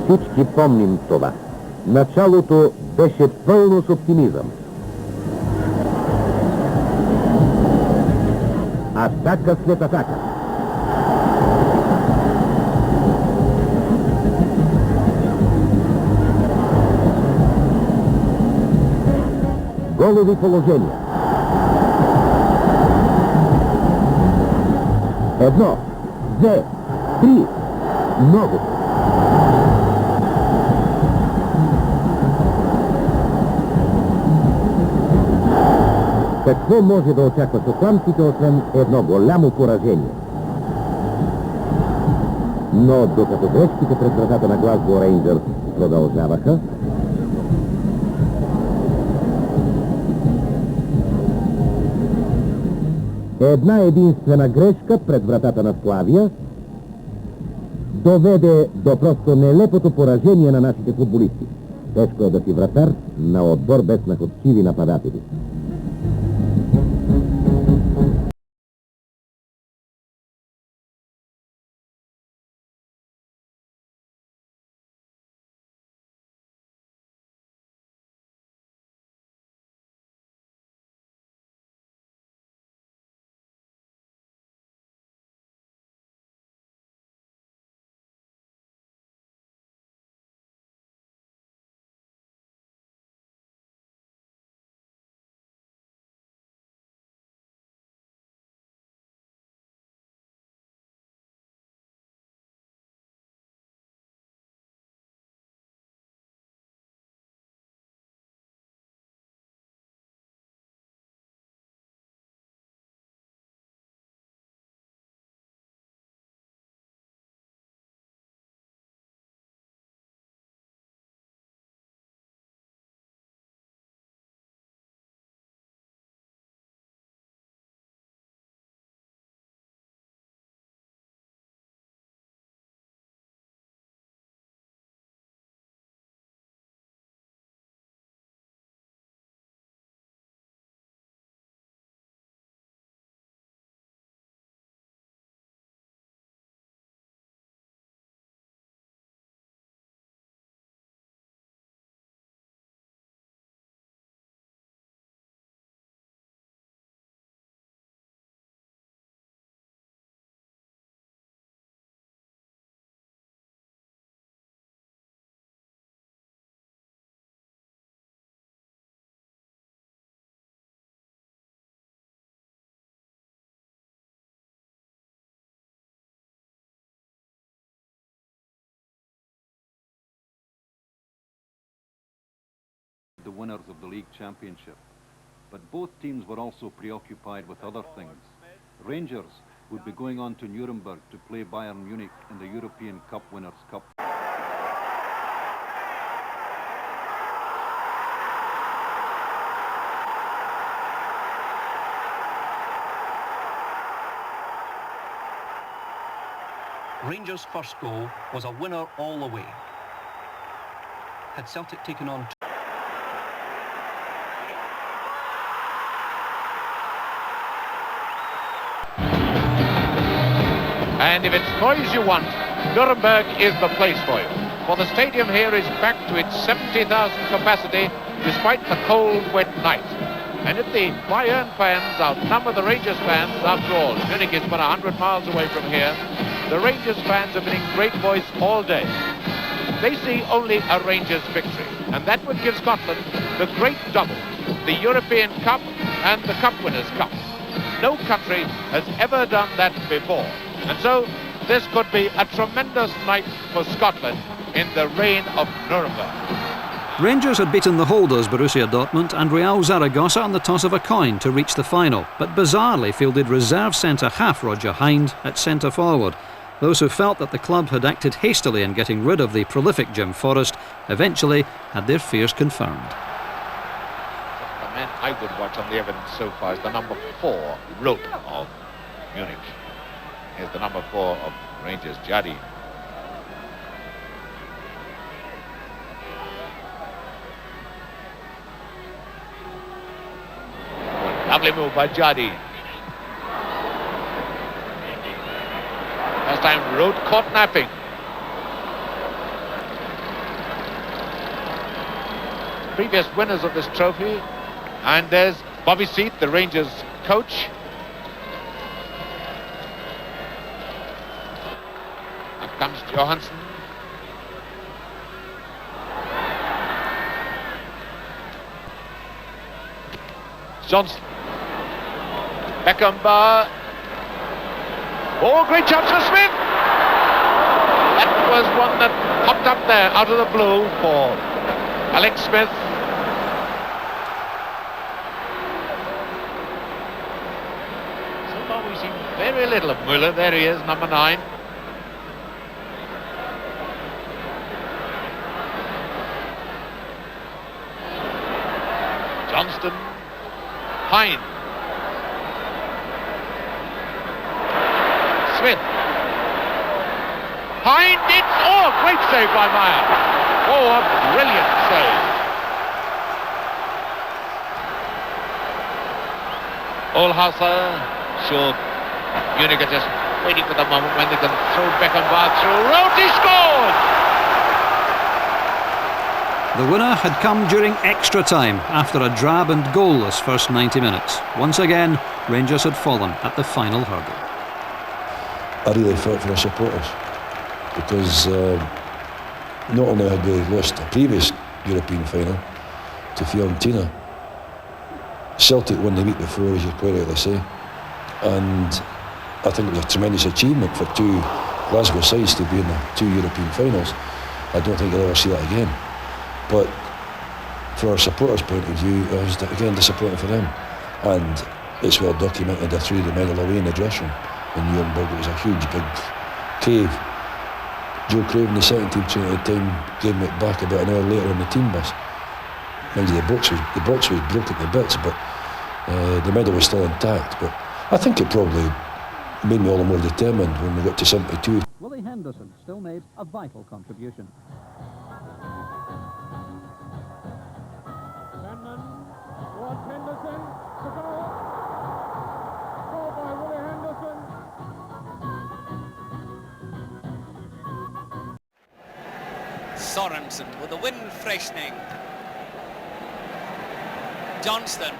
Всички помним това. Началото беше пълно с оптимизъм. Атака след атака. Голови положения. Едно, две, три. Много. Какво може да очаква шотландците, освен едно голямо поражение? Но докато грешките пред вратата на Глазго Рейнджърс продължаваха, една единствена грешка пред вратата на Славия доведе до просто нелепото поражение на нашите футболисти. Тежко е да си вратар на отбор без находчиви нападатели. The winners of the league championship. But both teams were also preoccupied with other things. Rangers would be going on to Nuremberg to play Bayern Munich in the European Cup Winners' Cup. Rangers' first goal was a winner all the way. Had Celtic taken on... And if it's noise you want, Nuremberg is the place for you. For the stadium here is back to its 70,000 capacity despite the cold, wet night. And if the Bayern fans outnumber the Rangers fans, after all, Munich is but 100 miles away from here, the Rangers fans have been in great voice all day. They see only a Rangers victory, and that would give Scotland the great double, the European Cup and the Cup Winners' Cup. No country has ever done that before. And so, this could be a tremendous night for Scotland in the reign of Nuremberg. Rangers had beaten the holders Borussia Dortmund and Real Zaragoza on the toss of a coin to reach the final, but bizarrely fielded reserve centre-half Roger Hind at centre-forward. Those who felt that the club had acted hastily in getting rid of the prolific Jim Forrest eventually had their fears confirmed. The man I would watch on the evidence so far is the number 4 rope of Munich. Here's the number 4 of Rangers, Jardine. Lovely move by Jardine. Last time Road caught napping. Previous winners of this trophy. And there's Bobby Seat, the Rangers coach. Up comes Johansson. Johnson. Beckenbauer. Oh, great chance for Smith. That was one that popped up there out of the blue for Alex Smith. So far we've seen very little of Müller. There he is, number 9. Johnston. Hine. Smith. Hine did... Oh, great save by Meyer. Oh, a brilliant save. Olhauser showed Munich are just waiting for the moment when they can throw Beckenbauer through. Road, he scored! The winner had come during extra time after a drab and goalless first 90 minutes. Once again, Rangers had fallen at the final hurdle. I really felt for our supporters because not only had we lost a previous European final to Fiorentina, Celtic won the week before, as you quite rightly say, and I think it was a tremendous achievement for two Glasgow sides to be in the 2 European finals. I don't think you'll ever see that again. But for our supporters' point of view, it was again disappointing for them. And it's well documented, they threw the medal away in the dressing room in Nuremberg. It was a huge big cave. Joe Craven, the second team trainer at the time, gave it back about an hour later on the team bus. Mind you, the box was broken to bits, but the medal was still intact. But I think it probably made me all the more determined when we got to 72. Willie Henderson still made a vital contribution. Henderson to goal. Goal by Willie Henderson. Sorensen with the wind freshening. Johnston.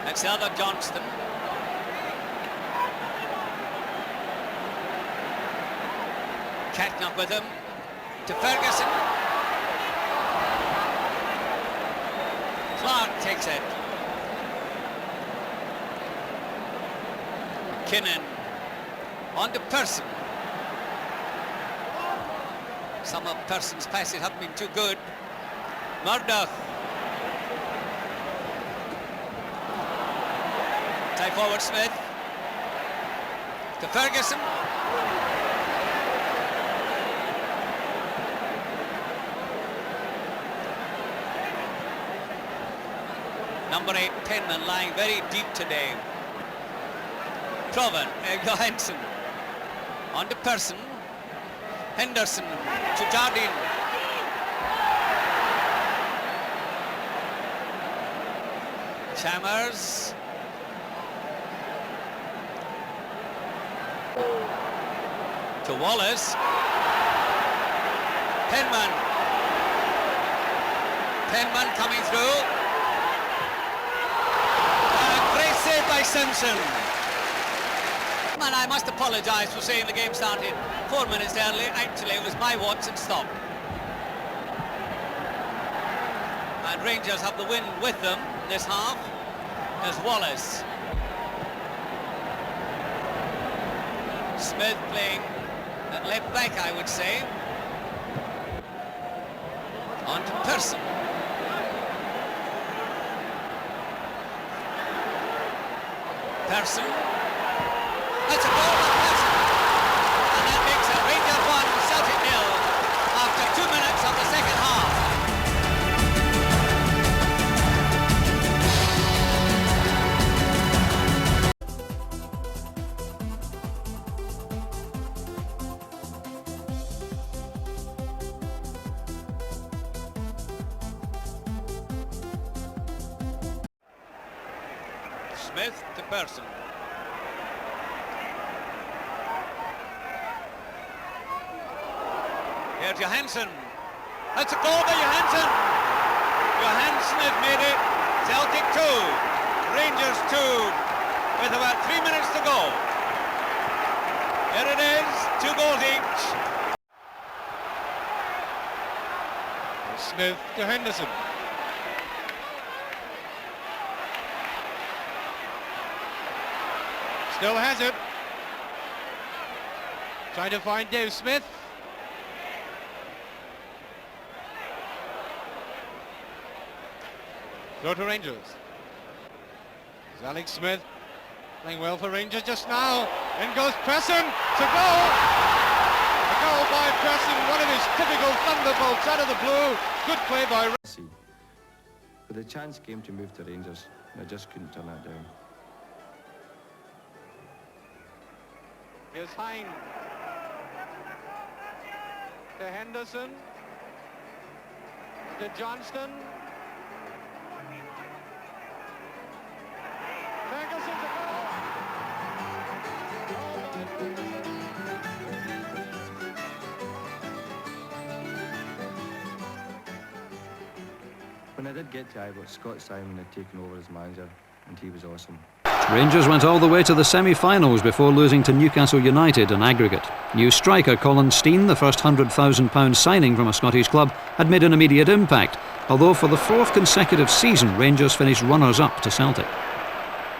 That's the other Johnston. Catnap with him to Ferguson. Clark takes it. Kinnan on to Person. Some of Person's passes haven't been too good. Murdoch. Tie forward Smith. To Ferguson. Number 8, Penman, lying very deep today. Proven, Johansson. On to Person. Henderson to Jardine. Chalmers. To Wallace. Penman. Penman coming through. Great save by Simpson. And I must apologise for saying the game started 4 minutes early. Actually, it was my watch and stopped. And Rangers have the win with them this half as Wallace. Smith playing at left back, I would say. On to Person. Person. That's a goal by Person. And that makes it Rangers 1, Celtic 0 after 2 minutes of the second half. Smith to Person. There's Johansson. That's a goal by Johansson. Johansson has made it. Celtic 2, Rangers 2, with about 3 minutes to go. There it is, 2 goals each. Smith to Henderson. Still has it. Trying to find Dave Smith. Go to Rangers. It's Alex Smith playing well for Rangers just now. In goes Preston. It's a goal. A goal by Preston. One of his typical thunderbolts out of the blue. Good play by Rangers. But the chance came to move to Rangers. I just couldn't turn that down. Here's Hind. To Henderson. To Johnston. Ferguson's a goal. When I did get to Ibrox, Scott Simon had taken over as manager, and he was awesome. Rangers went all the way to the semi-finals before losing to Newcastle United in aggregate. New striker Colin Steen, the first £100,000 signing from a Scottish club, had made an immediate impact, although for the 4th consecutive season Rangers finished runners-up to Celtic.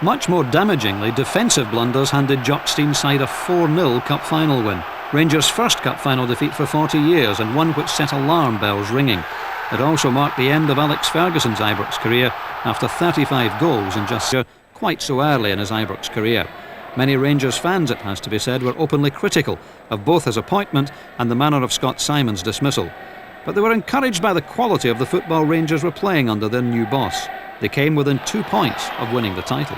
Much more damagingly, defensive blunders handed Jock Steen's side a 4-0 cup final win. Rangers' first cup final defeat for 40 years, and one which set alarm bells ringing. It also marked the end of Alex Ferguson's Ibrox career after 35 goals in just quite so early in his Ibrox career. Many Rangers fans, it has to be said, were openly critical of both his appointment and the manner of Scott Simon's dismissal. But they were encouraged by the quality of the football Rangers were playing under their new boss. They came within 2 points of winning the title.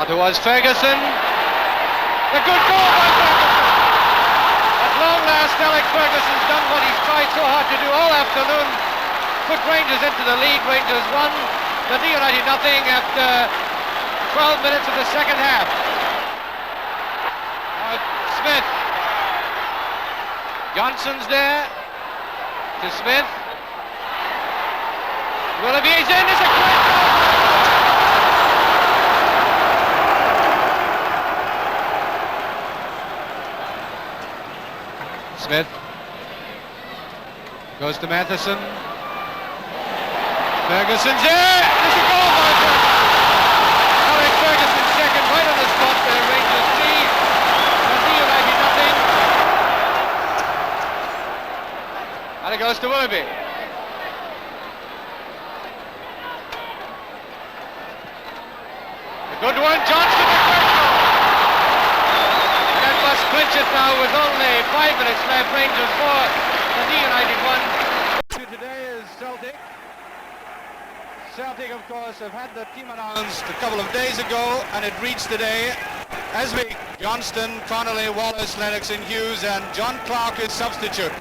What was Ferguson? A good goal by Ferguson! At long last, Alex Ferguson's done what he's tried so hard to do all afternoon. Put Rangers into the lead. Rangers won. Dundee United nothing after 12 minutes of the second half. Smith. Johnson's there to Smith. Willoughby's in. It's a great goal. Smith goes to Matheson. Ferguson's there. There's a goal by Ferguson. Alex Ferguson second, right on the spot there. Rangers 3, Dundee United nothing. And it goes to Willoughby. A good one, Johnston. That must clinch it now with only 5 minutes left. Rangers 4, Dundee United 1. Today is Celtic. Celtic, of course, have had the team announced a couple of days ago, and it reached today. As we Johnston, Connolly, Wallace, Lennox and Hughes, and John Clark is substitute.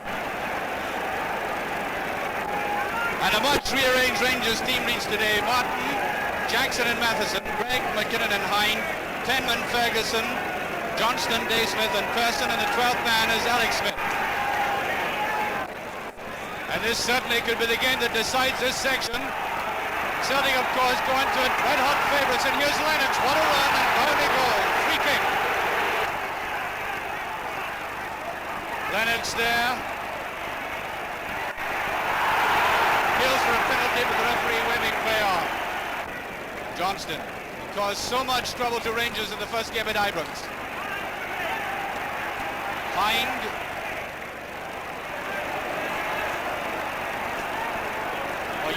And a much rearranged Rangers team reached today. Martin, Jackson and Matheson, Gregg, McKinnon and Hind, Penman, Ferguson, Johnston, Smith and Preston, and the 12th man is Alex Smith. And this certainly could be the game that decides this section. Celtic, of course, going to it, red-hot favourites, and here's Lennox. What a run, and down they go. Free kick. Lennox there. Appeals for a penalty, but the referee waving play on. Johnston caused so much trouble to Rangers in the first game at Ibrox. Hind.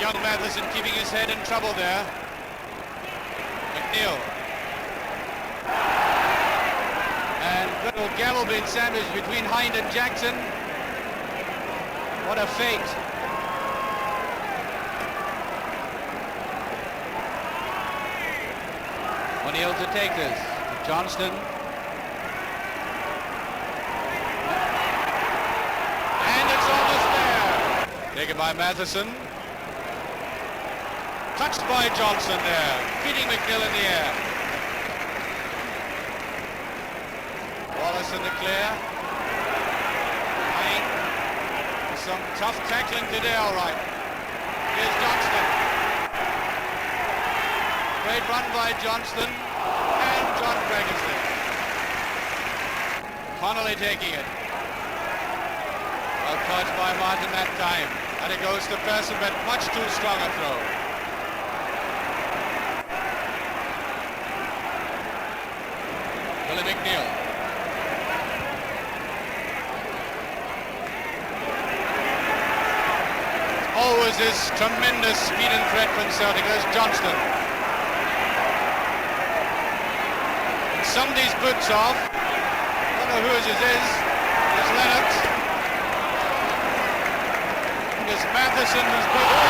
Young Matheson keeping his head in trouble there. McNeil. And little Gamble being sandwiched between Hind and Jackson. What a fate. O'Neill to take this. Johnston. And it's almost there. Taken by Matheson. Touched by Johnson there, feeding McNeil in the air. Wallace in the clear. some tough tackling today, all right. Here's Johnston. Great run by Johnston, and John Gregg is there. Connolly taking it. Well caught by Martin that time. And it goes to Pearson, but much too strong a throw. Billy McNeil. Always this tremendous speed and threat from Celtic. There's Johnston. And somebody's boots off. I don't know whose it is. There's Lennox. And there's Matheson who's boots.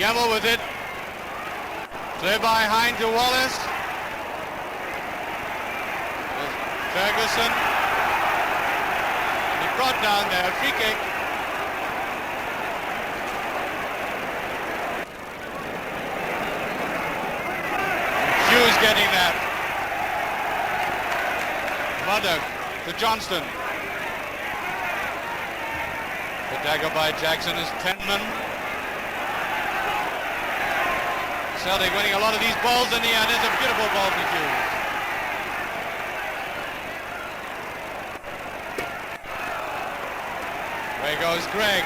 Gamble with it. Play behind to Wallace. There's Ferguson. Brought down there, free kick. Hughes getting that. Muddock to Johnston. The dagger by Jackson is Penman. Celtic winning a lot of these balls in the end. It's a beautiful ball to Hughes. There goes Gregg.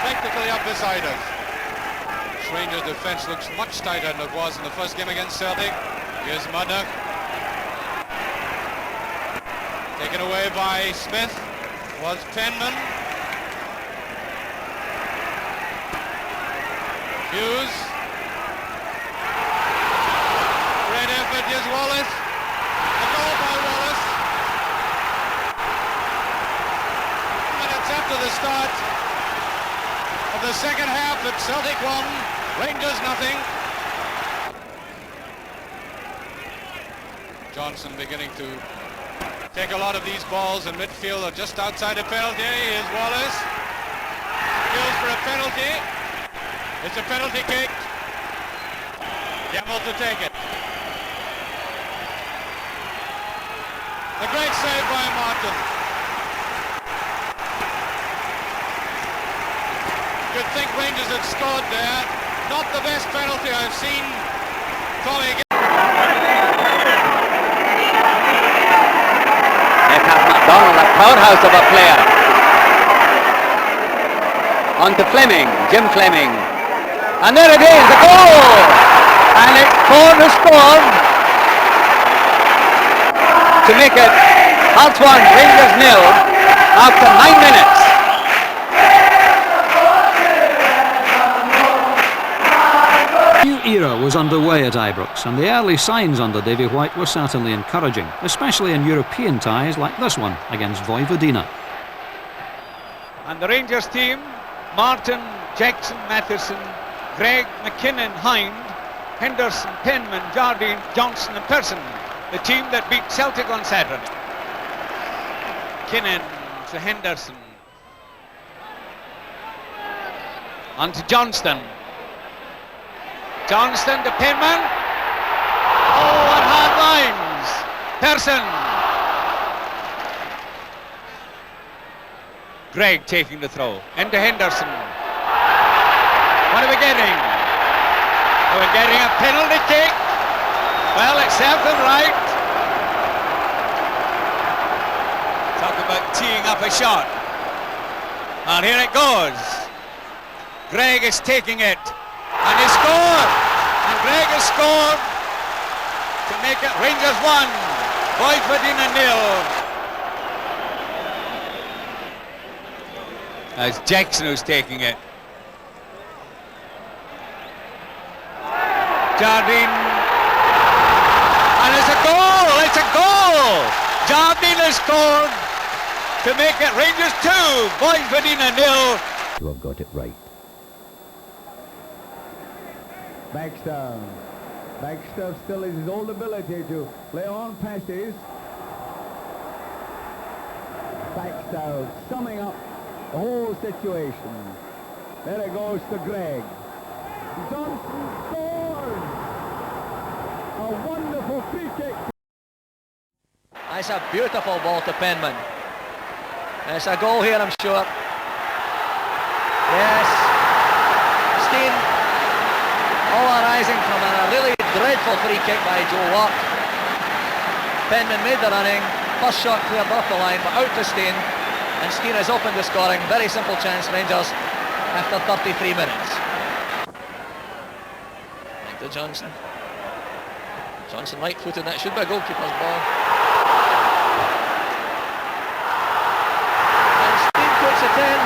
Practically up beside us. Rangers' defence looks much tighter than it was in the first game against Celtic. Here's Muddock. Taken away by Smith. Was Penman. Hughes. Great effort. Here's Wallace. A goal by Wallace. After the start of the second half, that Celtic won, Rangers nothing. Johnson beginning to take a lot of these balls in midfield or just outside the penalty. Here's Wallace. Goes for a penalty. It's a penalty kick. Gamble to take it. A great save by Martin. You'd think Rangers had scored there. Not the best penalty I've seen. Here comes McDonald, a powerhouse of a player. On to Fleming, Jim Fleming. And there it is, a goal! And it's cornerscored to make it Hearts 1, Rangers 0 after 9 minutes. A new era was underway at Ibrox, and the early signs under Davy White were certainly encouraging, especially in European ties like this one against Vojvodina. And the Rangers team: Martin, Jackson, Matheson, Gregg, McKinnon, Hind, Henderson, Penman, Jardine, Johnson and Pearson. The team that beat Celtic on Saturday. McKinnon to Henderson. On to Johnston. Johnston to Penman. Oh, and hard lines. Pearson. Gregg taking the throw. Into Henderson. What are we getting? We're getting a penalty kick. Well, it served them right. Talk about teeing up a shot. And here it goes. Gregg is taking it. And he scored. And Gregg has scored to make it Rangers 1, Vojvodina 0. It's Jackson who's taking it. Jardine. And it's a goal! It's a goal! Jardine has scored to make it Rangers 2, Vojvodina 0. To have got it right. Baxter still has his old ability to play on passes. Baxter summing up the whole situation. There it goes to Gregg. Johnson scores! A wonderful free kick. I It's a beautiful ball to Penman. It's a goal here, I'm sure. Yes. Steen, all arising from a really dreadful free kick by Joe Watt. Penman made the running, first shot cleared off the line, but out to Steen, and Steen has opened the scoring. Very simple chance, Rangers, after 33 minutes. Back to Johnson. Johnson right-footed, that should be a goalkeeper's ball. And Steen puts it in.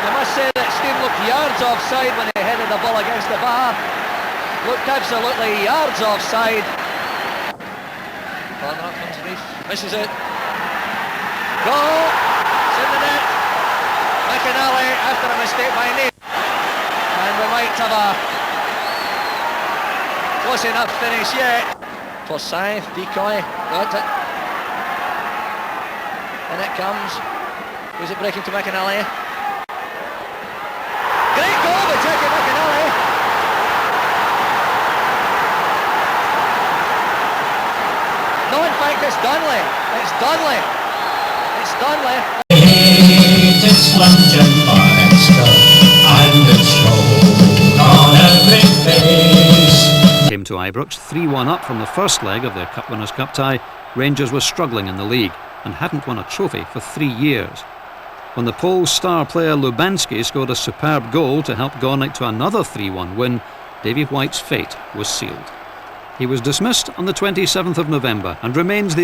I must say that Steen looked yards offside when he headed the ball against the bar. Looked absolutely yards offside. Corner up comes Reef, misses it. Goal! It's in the net. McInally after a mistake by Neil. And we might have a close enough finish yet. Forsyth, decoy, got it. And it comes. Who's it breaking to McInally? Great goal by Jackie McInally. No, in fact, it's Donnelly. It's Donnelly. It's Donnelly. It's London Barnester and it's shown on every face. Came to Ibrox 3-1 up from the first leg of their Cup Winners' Cup tie. Rangers were struggling in the league and hadn't won a trophy for 3 years. When the Poles star player Lubanski scored a superb goal to help Gornik to another 3-1 win, Davy White's fate was sealed. He was dismissed on the 27th of November and remains the